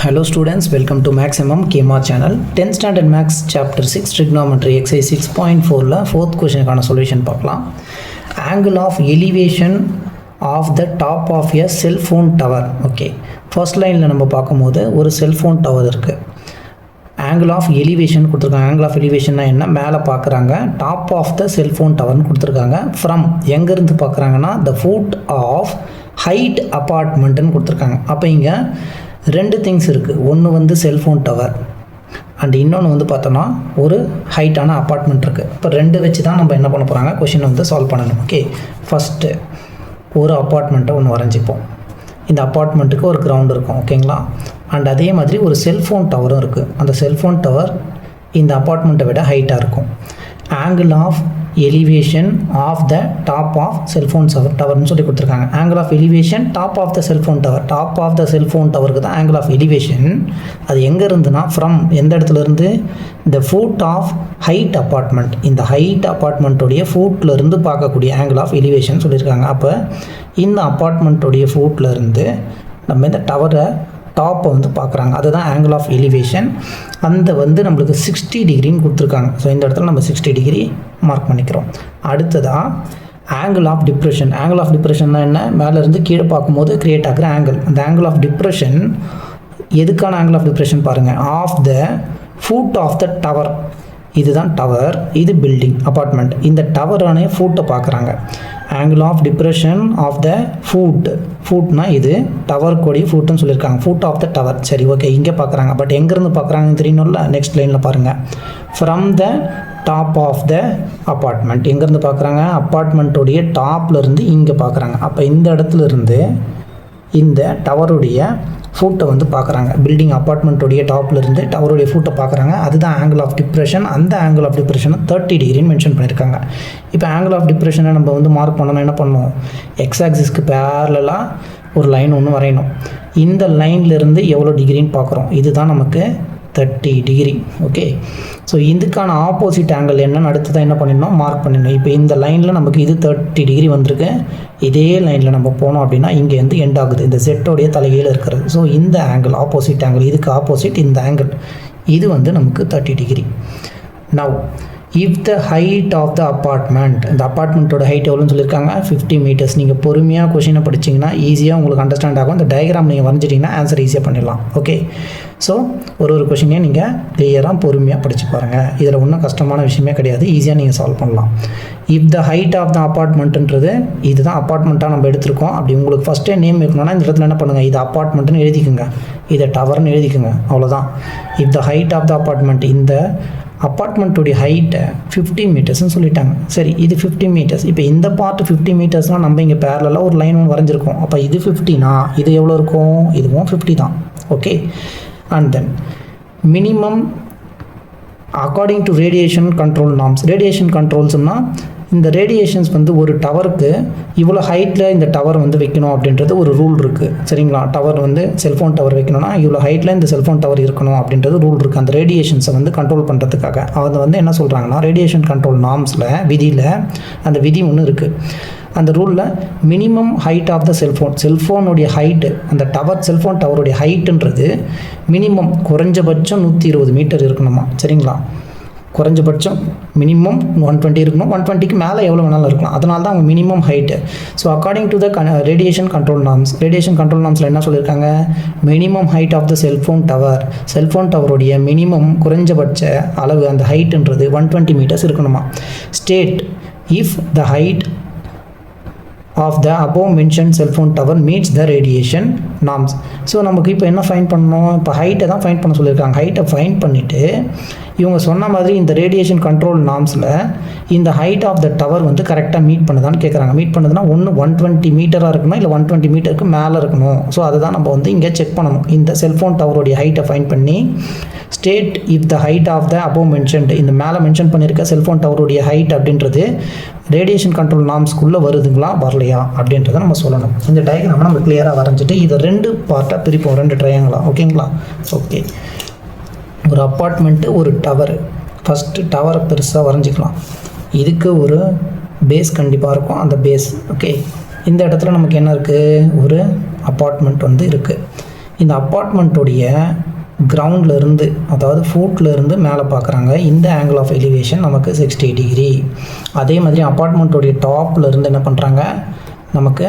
Hello students, welcome to Maximum KMA channel. 10th standard Max chapter 6 trigonometry exercise 6.4 la fourth question கான solution பார்க்கலாம். Angle of elevation of the top of a cell phone tower. Okay, first line ல நம்ம பார்க்கும்போது ஒரு cell phone tower இருக்கு. Angle of elevation கொடுத்திருக்காங்க. Angle of elevation என்ன, மேலே பார்க்குறாங்க. Top of the cell phone tower கொடுத்திருக்காங்க. From எங்க இருந்து பார்க்குறாங்கன்னா the foot of height apartment ன்னு கொடுத்திருக்காங்க. அப்போ இங்க ரெண்டு திங்ஸ் இருக்குது. ஒன்று வந்து செல்ஃபோன் டவர் அண்ட் இன்னொன்று வந்து பார்த்தோன்னா ஒரு ஹைட்டான அப்பார்ட்மெண்ட் இருக்குது. இப்போ ரெண்டு வச்சு தான் நம்ம என்ன பண்ண போகிறாங்க, கொஷினை வந்து சால்வ் பண்ணணும். ஓகே, ஃபஸ்ட்டு ஒரு அப்பார்ட்மெண்ட்டை ஒன்று வரைஞ்சிப்போம். இந்த அப்பார்ட்மெண்ட்டுக்கு ஒரு கிரவுண்ட் இருக்கும். ஓகேங்களா, அண்ட் அதே மாதிரி ஒரு செல்ஃபோன் டவரும் இருக்குது. அந்த செல்ஃபோன் டவர் இந்த அப்பார்ட்மெண்ட்டை விட ஹைட்டாக இருக்கும். Angle of elevation of the top of cellphone டவர்னு சொல்லி கொடுத்துருக்காங்க. Angle of elevation top of the cellphone tower. Top of the cellphone டவருக்கு தான் ஆங்கிள் ஆஃப் எலிவேஷன். அது எங்கே இருந்துன்னா ஃப்ரம் எந்த இடத்துல இருந்து, the foot of height apartment. இந்த ஹைட் அப்பார்ட்மெண்ட்டோடைய ஃபுட்லேருந்து பார்க்கக்கூடிய ஆங்கிள் ஆஃப் எலிவேஷன் சொல்லியிருக்காங்க. அப்போ இந்த அப்பார்ட்மெண்ட்டோடைய ஃபுட்லேருந்து நம்ம இந்த டவரை டாப்பை வந்து பார்க்குறாங்க. அதுதான் ஆங்கிள் ஆஃப் எலிவேஷன். அந்த வந்து நம்மளுக்கு 60 டிகிரின்னு கொடுத்துருக்காங்க. ஸோ இந்த இடத்துல நம்ம 60 டிகிரி மார்க் பண்ணிக்கிறோம். அடுத்ததாக angle of depression. Angle of டிப்ரெஷன்னா என்ன, மேலேருந்து கீழே பார்க்கும்போது கிரியேட் ஆகிற ஆங்கிள். அந்த ஆங்கிள் ஆஃப் டிப்ரெஷன் எதுக்கான ஆங்கிள் ஆஃப் டிப்ரெஷன் பாருங்கள், of the foot of the tower. இதுதான் டவர், இது பில்டிங் அப்பார்ட்மெண்ட். இந்த டவரானே ஃபுட்டை பார்க்குறாங்க. Angle of depression of the ஃபுட்னா இது டவர் கூடிய ஃபுட்னு சொல்லியிருக்காங்க. Foot of the tower. சரி, ஓகே, இங்கே பார்க்குறாங்க. பட் எங்கேருந்து பார்க்குறாங்கன்னு தெரியணும்ல. நெக்ஸ்ட் லைனில் பாருங்கள், from the top of the apartment. எங்கேருந்து பார்க்குறாங்க, அப்பார்ட்மெண்ட்டோடைய டாப்லேருந்து இங்கே பார்க்குறாங்க. அப்போ இந்த இடத்துல இருந்து இந்த டவருடைய ஃபுட்டை வந்து பார்க்குறாங்க. பில்டிங் அப்பார்ட்மெண்ட்டோடைய டாப்லேருந்து டவருடைய ஃபுட்டை பார்க்குறாங்க. அதுதான் ஆங்கிள் ஆஃப் டிப்ரெஷன். அந்த ஆங்கிள் ஆஃப் டிப்ரெஷனை 30 டிகிரின்னு மென்ஷன் பண்ணியிருக்காங்க. இப்போ ஆங்கிள் ஆஃப் டிப்ரெஷனை நம்ம வந்து மார்க் பண்ணணும். என்ன பண்ணணும், எக்ஸ் ஆக்சிஸ்க்கு பேரலாக ஒரு லைன் ஒன்று வரையணும். இந்த லைன்லேருந்து எவ்வளோ டிகிரின்னு பார்க்குறோம், இதுதான் நமக்கு 30 டிகிரி. ஓகே, ஸோ இதுக்கான ஆப்போசிட் ஆங்கிள் என்னன்னு அடுத்ததான் என்ன பண்ணிடணும், மார்க் பண்ணிடணும். இப்போ இந்த லைனில் நமக்கு இது 30 டிகிரி வந்திருக்கு. இதே லைனில் நம்ம போனோம் அப்படின்னா இங்கே வந்து எண்ட் ஆகுது, இந்த செட்டோடைய தலைகீழ இருக்கிறது. ஸோ இந்த ஆங்கிள் ஆப்போசிட் ஆங்கிள், இதுக்கு ஆப்போசிட் இந்த ஆங்கிள், இது வந்து நமக்கு 30 degree. Now if the height of the apartment, இந்த அப்பார்ட்மெண்ட்டோட ஹைட் எவ்வளோன்னு சொல்லியிருக்காங்க, 50 மீட்டர்ஸ். நீங்கள் பொறுமையாக கொஷினை படிச்சிங்கன்னா ஈஸியாக உங்களுக்கு அண்டர்ஸ்டாண்ட் ஆகும். இந்த டயக்ராம் நீங்கள் வரைஞ்சிட்டிங்கன்னா ஆன்சர் ஈஸியாக பண்ணிடலாம். ஓகே, ஸோ ஒரு கொஷினையும் நீங்கள் கிளியராக பொறுமையாக படித்து பாருங்கள். இதில் ஒன்றும் கஷ்டமான விஷயமே கிடையாது, ஈஸியாக நீங்கள் சால்வ் பண்ணலாம். If the height of the அப்பார்ட்மெண்ட்டுன்றது இதுதான் அப்பார்ட்மெண்ட்டாக நம்ம எடுத்திருக்கோம். அப்படி உங்களுக்கு ஃபஸ்ட்டே நேம் வைக்கணும்னா இந்த இடத்துல என்ன பண்ணுங்கள், இது அப்பார்ட்மெண்ட்டுன்னு எழுதிக்குங்க, இதை டவர்னு எழுதிக்குங்க, அவ்வளோதான். If the height of the apartment, இந்த அப்பார்ட்மெண்ட்டுடைய ஹைட்டை 50 மீட்டர்ஸ்னு சொல்லிட்டாங்க. சரி, இது 50 மீட்டர்ஸ். இப்போ இந்த பார்ட் 50 மீட்டர்ஸ்னால் நம்ம இங்கே பேரலாக ஒரு லைன் ஒன்று வரைஞ்சிருக்கோம். அப்போ இது 50னா இது எவ்வளோ இருக்கும், இதுவும் 50 தான். Okay, and then minimum according to radiation control norms. Radiation கண்ட்ரோல்ஸ்னால் இந்த ரேடியேஷன்ஸ் வந்து ஒரு டவருக்கு இவ்வளோ ஹைட்டில் இந்த டவர் வந்து வைக்கணும் அப்படின்றது ஒரு ரூல் இருக்குது. சரிங்களா, டவர் வந்து செல்ஃபோன் டவர் வைக்கணும்னா இவ்வளோ ஹைட்டில் இந்த செல்ஃபோன் டவர் இருக்கணும் அப்படின்றது ரூல் இருக்குது. அந்த ரேடியேஷன்ஸை வந்து கண்ட்ரோல் பண்ணுறதுக்காக அதை வந்து என்ன சொல்கிறாங்கன்னா, ரேடியேஷன் கண்ட்ரோல் நார்ம்ஸில் விதியில் அந்த விதி ஒன்று இருக்குது. அந்த ரூலில் மினிமம் ஹைட் ஆஃப் த செல்ஃபோனுடைய ஹைட்டு, அந்த டவர் செல்ஃபோன் டவருடைய ஹைட்டுன்றது மினிமம் குறைஞ்சபட்சம் 120 மீட்டர் இருக்கணுமா. சரிங்களா, குறைஞ்சபட்சம் மினிமம் 120 இருக்கணும். 120க்கு மேலே எவ்வளோ வேணாலும் இருக்கலாம். அதனால தான் அவங்க minimum height. So according to the radiation control norms, radiation control நார்ம்ஸில் என்ன சொல்லியிருக்காங்க, minimum height of the cellphone டவருடைய மினிமம் குறைஞ்சபட்ச அளவு அந்த ஹைட்டுன்றது 120 மீட்டர்ஸ் இருக்கணுமா. State if the height of the above mentioned cellphone tower meets the radiation norms. So நமக்கு இப்போ என்ன ஃபைன் பண்ணணும், இப்போ ஹைட்டை தான் ஃபைன் பண்ண சொல்லியிருக்காங்க. ஹைட்டை ஃபைன் பண்ணிவிட்டு இவங்க சொன்ன மாதிரி இந்த ரேடியேஷன் கண்ட்ரோல் நார்ம்ஸில் இந்த ஹைட் ஆஃப் த டவர் வந்து கரெக்டாக மீட் பண்ணுதான்னு கேட்குறாங்க. மீட் பண்ணுதுன்னா ஒன்று 120 மீட்டராக இருக்கணும், இல்லை 120 மீட்டருக்கு மேலே இருக்கணும். ஸோ அதை தான் நம்ம வந்து இங்கே செக் பண்ணணும். இந்த செல்ஃபோன் டவருடைய ஹைட்டை ஃபைன் பண்ணி state if the height of the above mentioned, இந்த மேலே மென்ஷன் பண்ணியிருக்க செல்ஃபோன் டவருடைய ஹைட் அப்படின்றது ரேடியேஷன் கண்ட்ரோல் நார்ம்ஸ்க்குள்ளே வருதுங்களா வரலையா அப்படின்றத நம்ம சொல்லணும். இந்த டயக்ராமை நம்ம கிளியராக வரைஞ்சிட்டு இதை 2 பார்ட்டாக பிரிப்போம், 2 ட்ரையாங்கிளா. ஓகேங்களா, ஓகே. ஒரு அப்பார்ட்மெண்ட்டு, ஒரு டவர். ஃபஸ்ட்டு டவரை பெருசாக வரைஞ்சிக்கலாம். இதுக்கு ஒரு பேஸ் கண்டிப்பாக இருக்கும், அந்த பேஸ். ஓகே, இந்த இடத்துல நமக்கு என்ன இருக்குது, ஒரு அப்பார்ட்மெண்ட் வந்து இருக்குது. இந்த அப்பார்ட்மெண்ட்டோடைய கிரவுண்ட்லேருந்து அதாவது ஃபூட்லேருந்து மேலே பார்க்குறாங்க. இந்த ஆங்கிள் ஆஃப் எலிவேஷன் நமக்கு 60 டிகிரி. அதே மாதிரி அப்பார்ட்மெண்ட்டோடைய டாப்லேருந்து என்ன பண்ணுறாங்க, நமக்கு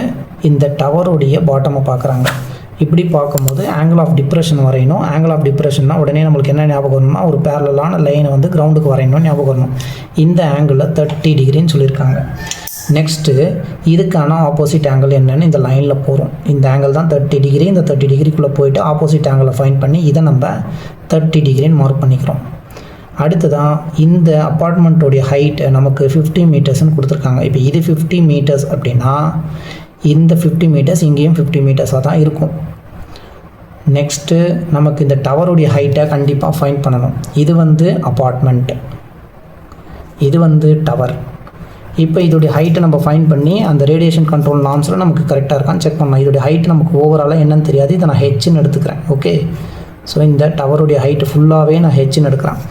இந்த டவருடைய பாட்டமை பார்க்குறாங்க. இப்படி பார்க்கும்போது ஆங்கிள் ஆஃப் டிப்ரெஷன் வரையணும். ஆங்கிள் ஆஃப் டிப்ரெஷன்னா உடனே நம்மளுக்கு என்ன ஞாபகம் வரணும்னா, ஒரு பேரலான லைனை வந்து கிரவுண்டுக்கு வரையணும்னு ஞாபகம் வரணும். இந்த ஆங்கிளில் 30 டிகிரின்னு சொல்லியிருக்காங்க. நெக்ஸ்ட்டு இதுக்கான ஆப்போசிட் ஆங்கிள் என்னன்னு இந்த லைனில் போகிறோம். இந்த ஆங்கிள் தான் 30 டிகிரி. இந்த 30 டிகிரிக்குள்ளே போயிட்டு ஆப்போசிட் ஆங்கிளை ஃபைண்ட் பண்ணி இதை நம்ம 30 டிகிரின்னு மார்க் பண்ணிக்கிறோம். அடுத்ததான் இந்த அப்பார்ட்மெண்ட்டோடைய ஹைட்டு நமக்கு 50 மீட்டர்ஸ்னு கொடுத்துருக்காங்க. இப்போ இது 50 மீட்டர்ஸ் அப்படின்னா இந்த 50 மீட்டர்ஸ் இங்கேயும் 50 மீட்டர்ஸாக தான் இருக்கும். நெக்ஸ்ட்டு நமக்கு இந்த டவருடைய ஹைட்டை கண்டிப்பாக ஃபைண்ட் பண்ணணும். இது வந்து அப்பார்ட்மெண்ட், இது வந்து டவர். இப்போ இதோடைய ஹைட்டை நம்ம ஃபைண்ட் பண்ணி அந்த ரேடியேஷன் கண்ட்ரோல் நார்ம்ஸில் நமக்கு கரெக்டாக இருக்கான்னு செக் பண்ணலாம். இதோடைய ஹைட் நமக்கு ஓவராலாக என்னன்னு தெரியாது. இதை நான் ஹெச்ன்னு எடுத்துக்கிறேன். ஓகே, ஸோ இந்த டவருடைய ஹைட்டு ஃபுல்லாகவே நான் ஹெச்ன்னு எடுக்கிறேன்.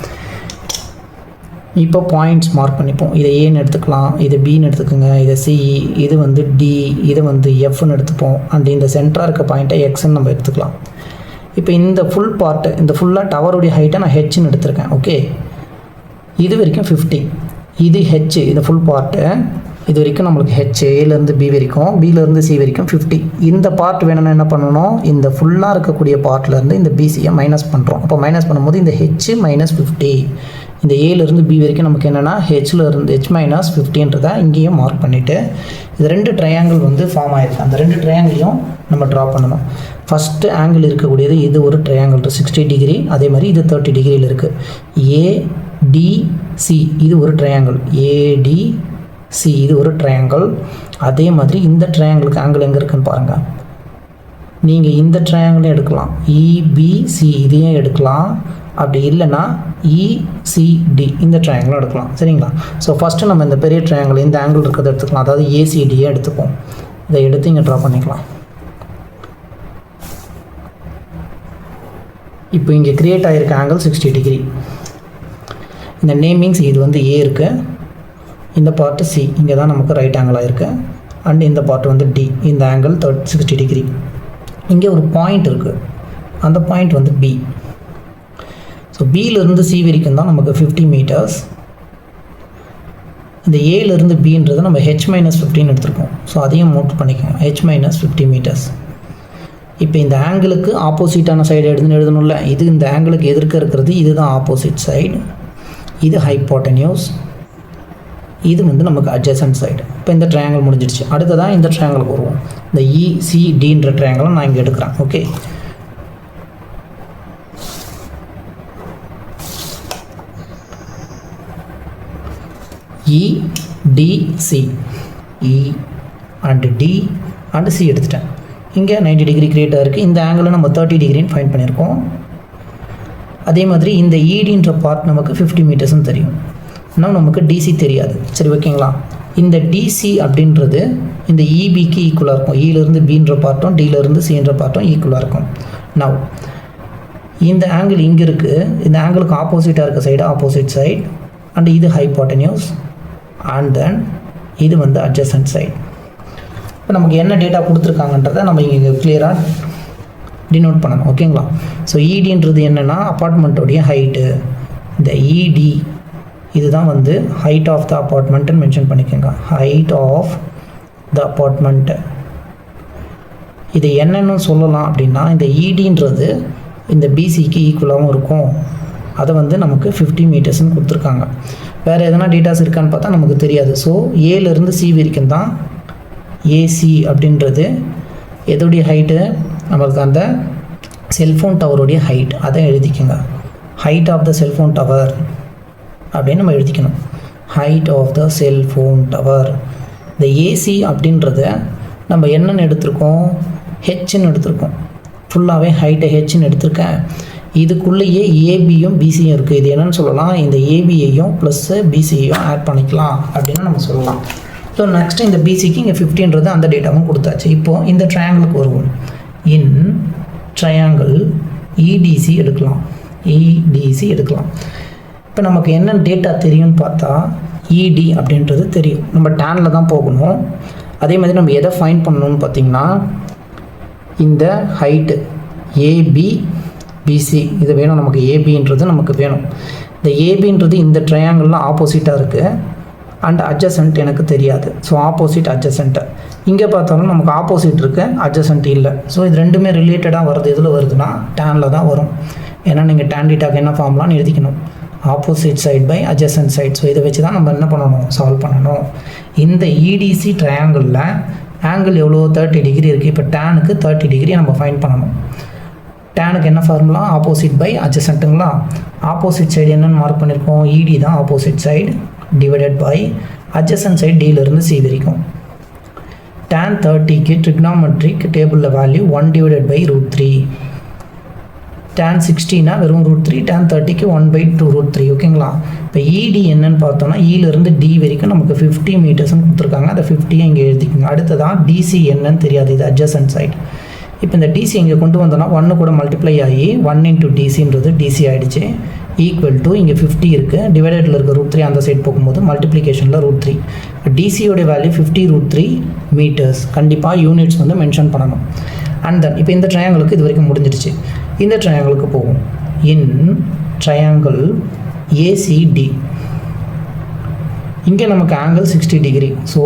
இப்போ பாயிண்ட்ஸ் மார்க் பண்ணிப்போம். இதை ஏன்னு எடுத்துக்கலாம், இதை பின்னு எடுத்துக்கோங்க, இதை சி, இது வந்து டி, இதை வந்து எஃப்னு எடுத்துப்போம். அண்ட் இந்த சென்டராக இருக்க பாயிண்ட்டை எக்ஸ்ன்னு நம்ம எடுத்துக்கலாம். இப்போ இந்த ஃபுல் பார்ட்டு, இந்த ஃபுல்லாக டவருடைய ஹைட்டை நான் ஹெச்ன்னு எடுத்திருக்கேன். ஓகே, இது வரைக்கும் 50, இது ஹெச், இந்த ஃபுல் பார்ட்டு இது வரைக்கும் நம்மளுக்கு ஹெச், ஏலேருந்து பி வரைக்கும், பிலேருந்து சி வரைக்கும் 50. இந்த பார்ட் வேணும்னா என்ன பண்ணணும், இந்த ஃபுல்லாக இருக்கக்கூடிய பார்ட்லேருந்து இந்த பிசியை மைனஸ் பண்ணுறோம். அப்போ மைனஸ் பண்ணும்போது இந்த ஹெச் மைனஸ் 50, இந்த ஏலேருந்து பி வரைக்கும் நமக்கு என்னென்னா ஹெச்லேருந்து ஹெச் மைனஸ் 50ன்றதை இங்கேயும் மார்க் பண்ணிவிட்டு இது 2 ட்ரையாங்கிள் வந்து ஃபார்ம் ஆகிருக்கு. அந்த 2 ட்ரையாங்கிளையும் நம்ம ட்ரா பண்ணணும். ஃபஸ்ட்டு ஆங்கிள் இருக்கக்கூடியது இது ஒரு ட்ரையாங்கிள் 60 டிகிரி, அதே மாதிரி இது 30 டிகிரியில் இருக்குது. ஏடிசி இது ஒரு ட்ரையாங்கிள், ஏடிசி இது ஒரு ட்ரையாங்கிள். அதே மாதிரி இந்த ட்ரையாங்கிளுக்கு ஆங்கிள் எங்கே இருக்குன்னு பாருங்கள். நீங்கள் இந்த ட்ரையாங்கிளையும் எடுக்கலாம், இபிசி இதையும் எடுக்கலாம். அப்படி இல்லைன்னா இசிடி இந்த ட்ரையாங்கிளும் எடுக்கலாம். சரிங்களா? ஸோ ஃபஸ்ட்டு நம்ம இந்த பெரிய ட்ரையாங்கிள் இந்த ஆங்கிள் இருக்கிறத எடுத்துக்கலாம், அதாவது ஏசிடியை எடுத்துப்போம். இதை எடுத்து இங்கே ட்ரா பண்ணிக்கலாம். இப்போ இங்கே க்ரியேட் ஆகிருக்க ஆங்கிள் 60 டிகிரி. இந்த நேமிங்ஸ் இது வந்து ஏ இருக்குது, இந்த பார்ட்டு சி, இங்கே தான் நமக்கு ரைட் ஆங்கிளாக இருக்குது. அண்ட் இந்த பார்ட் வந்து டி, இந்த ஆங்கிள் 60 டிகிரி. இங்கே ஒரு பாயிண்ட் இருக்குது, அந்த பாயிண்ட் வந்து பி. ஸோ பியிலேருந்து சி வரைக்கும் தான் நமக்கு 50 மீட்டர்ஸ். இந்த ஏலேருந்து பின்றது நம்ம ஹெச் மைனஸ் 15 எடுத்துருக்கோம். ஸோ அதையும் நோட் பண்ணிக்கோங்க, ஹெச் மைனஸ் 50 மீட்டர்ஸ். இப்போ இந்த ஆங்கிளுக்கு ஆப்போசிட்டான சைடு எழுதணும்ல, இது இந்த ஆங்கிளுக்கு எதிர்க்க இருக்கிறது இதுதான் ஆப்போசிட் சைடு, இது ஹைப்போட்டென்யூஸ், இது வந்து நமக்கு அட்ஜசன்ட் சைடு. இப்போ இந்த ட்ரையாங்கிள் முடிஞ்சிடுச்சு. அடுத்ததான் இந்த ட்ரையாங்கிளுக்கு வருவோம். இந்த இசிடின்ற ட்ரையாங்கிளை நான் இங்கே எடுக்கிறேன். Okay, E D C, E and D and C எடுத்துட்டேன். இங்கே 90 டிகிரி கிரியேட்டாக இருக்குது. இந்த ஆங்கிளை நம்ம 30 டிகிரின்னு ஃபைண்ட் பண்ணியிருக்கோம். அதே மாதிரி இந்த இடின்ற பார்ட் நமக்கு 50 மீட்டர்ஸ்னு தெரியும். ஆனால் நமக்கு டிசி தெரியாது. சரி, ஓகேங்களா? இந்த டிசி அப்படின்றது இந்த இபிக்கு ஈக்குவலாக இருக்கும். இலேருந்து பின்ற பார்ட்டும் டிலேருந்து சின்ற பார்ட்டும் ஈக்குவலாக இருக்கும். நவ் இந்த ஆங்கிள் இங்கே இருக்குது, இந்த ஆங்கிளுக்கு ஆப்போசிட்டாக இருக்க சைடு ஆப்போசிட் சைடு, அண்ட் இது ஹைப்போட்டென்யூஸ், அண்ட் தென் இது வந்து அட்ஜசன்ட் சைடு. இப்போ நமக்கு என்ன டேட்டா கொடுத்துருக்காங்கன்றதை நம்ம இங்கே கிளியராக டினோட் பண்ணணும். ஓகேங்களா? ஸோ இடின்றது என்னென்னா அப்பார்ட்மெண்ட்டோடைய ஹைட்டு. இந்த இடி இதுதான் வந்து ஹைட் ஆஃப் த அப்பார்ட்மெண்ட்டுன்னு மென்ஷன் பண்ணிக்கோங்க, ஹைட் ஆஃப் த அப்பார்ட்மெண்ட்டு. இது என்னென்னு சொல்லலாம் அப்படின்னா, இந்த இடின்றது இந்த பிசிக்கு ஈக்குவலாகவும் இருக்கும். அதை வந்து நமக்கு 50 மீட்டர்ஸ்னு கொடுத்துருக்காங்க. வேறு எதனா டேட்டாஸ் இருக்கான்னு பார்த்தா நமக்கு தெரியாது. ஸோ ஏலேருந்து சி வரைக்கும் தான் ஏசி அப்படின்றது எதோடைய ஹைட்டு, நம்மளுக்கு அந்த செல்ஃபோன் டவருடைய ஹைட். அதை எழுதிக்கோங்க, height of the cellphone tower அப்படின்னு நம்ம எழுதிக்கணும், height of the cellphone tower. இந்த ஏசி அப்படின்றத நம்ம என்னென்னு எடுத்திருக்கோம், ஹெச்ன்னு எடுத்திருக்கோம். ஃபுல்லாகவே ஹைட்டை ஹெச்ன்னு எடுத்திருக்கேன். இதுக்குள்ளேயே ஏபியும் பிசியும் இருக்குது. இது என்னென்னு சொல்லலாம், இந்த ஏபியையும் ப்ளஸ்ஸு பிசியையும் ஆட் பண்ணிக்கலாம் அப்படின்னு நம்ம சொல்லலாம். ஸோ நெக்ஸ்ட்டு இந்த பிசிக்கு இங்கே 50ன்றது அந்த டேட்டாவும் கொடுத்தாச்சு. இப்போது இந்த ட்ரையாங்கிளுக்கு வருவோம். இன் ட்ரையாங்கிள் இடிசி எடுக்கலாம், இடிசி எடுக்கலாம். இப்போ நமக்கு என்ன டேட்டா தெரியும்னு பார்த்தா இடி அப்படின்றது தெரியும். நம்ம டேனில் தான் போகணும். அதே மாதிரி நம்ம எதை ஃபைண்ட் பண்ணணும்னு பார்த்திங்கன்னா, இந்த ஹைட்டு ஏபி பிசி இது வேணும் நமக்கு. ஏபின்றது நமக்கு வேணும். இந்த ஏபின்றது இந்த ட்ரையாங்கிளில் ஆப்போசிட்டாக இருக்குது அண்ட் அட்ஜசன்ட் எனக்கு தெரியாது. ஸோ ஆப்போசிட் அட்ஜசன்ட்டு இங்கே பார்த்தாலும் நமக்கு ஆப்போசிட் இருக்குது, அட்ஜசன்ட் இல்லை. ஸோ இது ரெண்டுமே ரிலேட்டடாக வருது. எதில் வருதுன்னா டேனில் தான் வரும். ஏன்னா நீங்கள் டேன் டீட்டாக்கு என்ன ஃபார்ம்லாம் எழுதிக்கணும், opposite side by adjacent side. So இதை வச்சு தான் நம்ம என்ன பண்ணணும், சால்வ் பண்ணணும். இந்த இடிசி ட்ரையாங்கிளில் ஆங்கிள் எவ்வளோ 30 டிகிரி இருக்குது. இப்போ டேனுக்கு 30 டிகிரி நம்ம ஃபைண்ட் பண்ணணும். டேனுக்கு என்ன ஃபார்முலா, ஆப்போசிட் பை அட்ஜசன்ட்டுங்களா. ஆப்போசிட் சைடு என்னென்னு மார்க் பண்ணியிருக்கோம், இடி தான் opposite side divided by adjacent side டியிலிருந்து சி வரைக்கும். tan 30க்கு ட்ரிக்னாமெட்ரிக் டேபிளில் வேல்யூ 1 டிவைடட் பை √3. tan 60னா வெறும் √3, tan 30க்கு 1/2 √3. ஓகேங்களா. இப்போ இடி என்னன்னு பார்த்தோம்னா இலிருந்து டி வரைக்கும் நமக்கு 50 மீட்டர்ஸ்னு கொடுத்துருக்காங்க. அந்த 50 இங்கே எழுதிக்கோங்க. அடுத்ததான் டிசி என்னன்னு தெரியாது, இது அட்ஜசன்ட் சைடு. இப்போ இந்த டிசி இங்கே கொண்டு வந்தோன்னா 1 கூட மல்டிப்ளை ஆகி 1 × டிசின்றது டிசி ஆகிடுச்சு. ஈக்குவல் டு இங்கே 50 இருக்குது, டிவைடடில் இருக்க √3 அந்த சைடு போகும்போது மல்டிப்ளிகேஷனில் √3. டிசியோடைய வேல்யூ 50 √3 மீட்டர்ஸ். கண்டிப்பாக யூனிட்ஸ் வந்து மென்ஷன் பண்ணணும். அண்ட் தென் இப்போ இந்த ட்ரையாங்கிளுக்கு இது வரைக்கும் முடிஞ்சிடுச்சு. இந்த ட்ரையாங்கிளுக்கு போகும். இன் ட்ரையாங்கிள் ஏசிடி இங்கே நமக்கு ஆங்கிள் 60 டிகிரி. ஸோ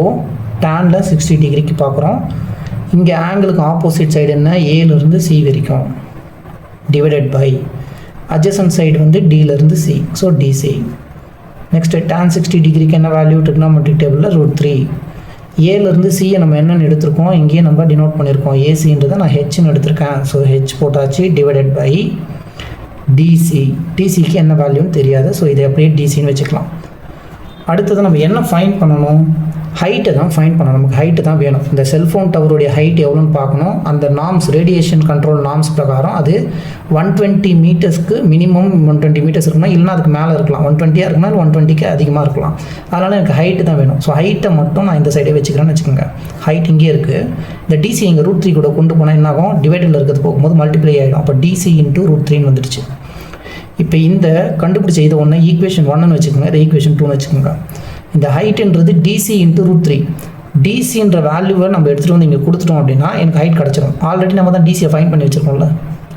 டேனில் 60 டிகிரிக்கு பார்க்குறோம். இங்கே ஆங்கிளுக்கு ஆப்போசிட் சைடு என்ன, ஏலேருந்து சி வரைக்கும் டிவைடட் பை அட்ஜசன்ட் சைடு வந்து டியிலேருந்து C. So DC. Next tan 60 டிகிரிக்கு என்ன வேல்யூ, ட்ரிக்னாமெட்ரிக் டேபிளில் √3. ஏலேருந்து சியை நம்ம என்னென்னு எடுத்திருக்கோம், இங்கேயே நம்ம டினோட் பண்ணியிருக்கோம். ஏசின்றதை நான் ஹெச்னு எடுத்திருக்கேன். ஸோ ஹெச் போட்டாச்சு டிவைடட் பை டிசி. டிசிக்கு என்ன வேல்யூன்னு தெரியாது. ஸோ இதை அப்படியே டிசின்னு வச்சுக்கலாம். அடுத்தது நம்ம என்ன ஃபைண்ட் பண்ணணும், ஹைட்டை தான் ஃபைண்ட் பண்ணணும். நமக்கு ஹைட்டு தான் வேணும். இந்த செல்ஃபோன் டவருடைய ஹைட் எவ்வளோன்னு பார்க்கணும். அந்த நார்ம்ஸ், ரேடியேஷன் கண்ட்ரோல் நார்ம்ஸ் பிரகாரம் அது 120 மீட்டர்ஸ்க்கு மினிமம் 120 மீட்டர்ஸ் இருக்கணும். இல்லைனா அதுக்கு மேலே இருக்கலாம். 120 இருக்குன்னா 120க்கு அதிகமாக இருக்கலாம். அதனால் எனக்கு ஹைட்டு தான் வேணும். ஸோ ஹைட்டை மட்டும் நான் இந்த சைடே வச்சுக்கிறேன்னு வச்சுக்கோங்க. ஹைட் இங்கே இருக்குது. இந்த டிசி இங்கே √3 கூட கொண்டு போனால் என்ன ஆகும், டிவைடில் இருக்கிறது போகும்போது மல்டிப்ளை ஆகிடும். அப்போ டிசி × √3 வந்துடுச்சு. இப்போ இந்த கண்டுபிடிச்ச இது ஒன்று ஈக்குவேஷன் 1ன்னு வச்சுக்கோங்க, இதை ஈக்குவேஷன் 2ன்னு வச்சுக்கோங்க. இந்த ஹைட்டுன்றது டிசி × √3. டிசின்ற வேல்யூவை நம்ம எடுத்துகிட்டு வந்து இங்கே கொடுத்துட்டோம் அப்படின்னா எனக்கு ஹைட் கிடச்சிடும். ஆல்ரெடி நம்ம தான் டிசியை ஃபைண்ட் பண்ணி வச்சுருக்கோம்ல.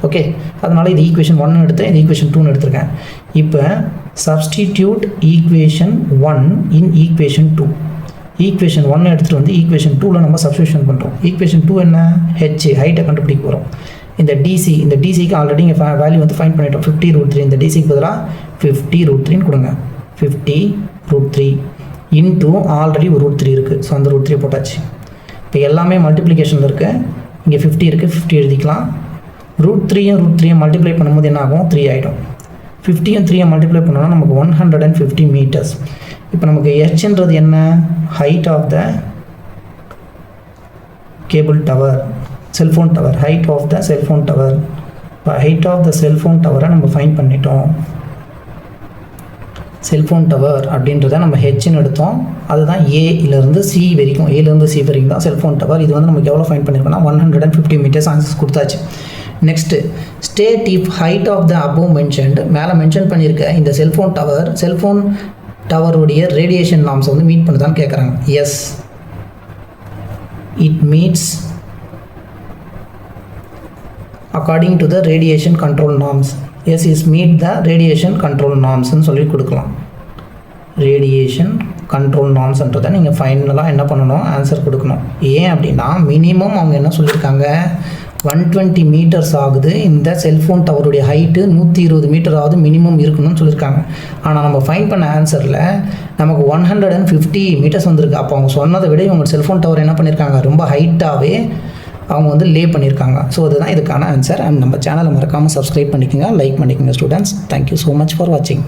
ஓகே, அதனால் இது ஈக்குவேஷன் 1ன்னு எடுத்தேன், இது ஈக்குவேஷன் 2ன்னு எடுத்திருக்கேன். இப்போ சப்ஸ்டிடியூட் ஈக்குவேஷன் 1 இன் ஈக்குவேஷன் 2. ஈக்குவேஷன் 1 எடுத்துகிட்டு வந்து ஈக்குவேஷன் 2ல் நம்ம சப்ஸ்டிடியூஷன் பண்ணுறோம். ஈக்குவேஷன் 2 என்ன, ஹெச், ஹைட்டை கண்டுபிடிக்க போகிறோம். இந்த டிசி, இந்த டிசிக்கு ஆல்ரெடி இங்கே வேல்யூ வந்து ஃபைண்ட் பண்ணிட்டோம், 50 √3. இந்த டிசிக்கு பதிலாக 50 √3ன்னு கொடுங்க. 50 √3 இன்ட்டு ஆல்ரெடி ஒரு √3 இருக்குது. ஸோ அந்த √3 போட்டாச்சு. இப்போ எல்லாமே மல்டிப்ளிகேஷனில் இருக்குது. இங்கே 50 இருக்குது, 50 எழுதிக்கலாம். √3 மல்டிப்ளை பண்ணும்போது என்ன ஆகும், 3 ஆகிடும். 50 3 மல்டிப்ளை பண்ணோன்னா நமக்கு 150 மீட்டர்ஸ். இப்போ நமக்கு ஹெச்ன்றது என்ன, height of the cable tower, cellphone tower, height of the cellphone tower. இப்போ ஹைட் ஆஃப் த செல்ஃபோன் டவரை நம்ம ஃபைண்ட் பண்ணிட்டோம். செல்ஃபோன் டவர் அப்படின்றத நம்ம ஹெச்ன்னு எடுத்தோம். அதுதான் ஏலேருந்து சி வரைக்கும், ஏலேருந்து சி வரைக்கும் தான் செல்ஃபோன் டவர். இது வந்து நமக்கு எவ்வளோ ஃபைண்ட் பண்ணியிருக்கோம்னா 150 மீட்டர்ஸ் ஆன்சர்ஸ் கொடுத்தாச்சு. Next state if height of the above mentioned, மேலே மென்ஷன் பண்ணியிருக்க இந்த செல்ஃபோன் டவருடைய ரேடியேஷன் நார்ம்ஸ் வந்து மீட் பண்ணுதான்னு கேட்குறாங்க. Yes, it meets according to the radiation control norms. Yes is meet the radiation control நார்ம்ஸ்ன்னு சொல்லி கொடுக்கலாம். ரேடியேஷன் கண்ட்ரோல் நார்ம்ஸ்ன்றதை நீங்கள் ஃபைனலாக என்ன பண்ணணும், ஆன்சர் கொடுக்கணும். ஏன் அப்படின்னா மினிமம் அவங்க என்ன சொல்லியிருக்காங்க, 120 மீட்டர்ஸ் ஆகுது. இந்த செல்ஃபோன் டவருடைய ஹைட்டு 120 மீட்டர் ஆகுது மினிமம் இருக்கணும்னு சொல்லியிருக்காங்க. ஆனால் நம்ம ஃபைன் பண்ண ஆன்சரில் நமக்கு 150 மீட்டர்ஸ் வந்திருக்கு. அப்போ அவங்க சொன்னதை விட இவங்க செல்ஃபோன் டவர் என்ன பண்ணியிருக்காங்க, ரொம்ப ஹைட்டாகவே அவங்க வந்து லே பண்ணியிருக்காங்க. ஸோ அதுதான் இதுக்கான ஆன்சர். அண்ட் நம்ம சேனலை மறக்காமல் சப்ஸ்கிரைப் பண்ணிக்கோங்க, லைக் பண்ணிக்கோங்க students. Thank you so much for வாட்சிங்.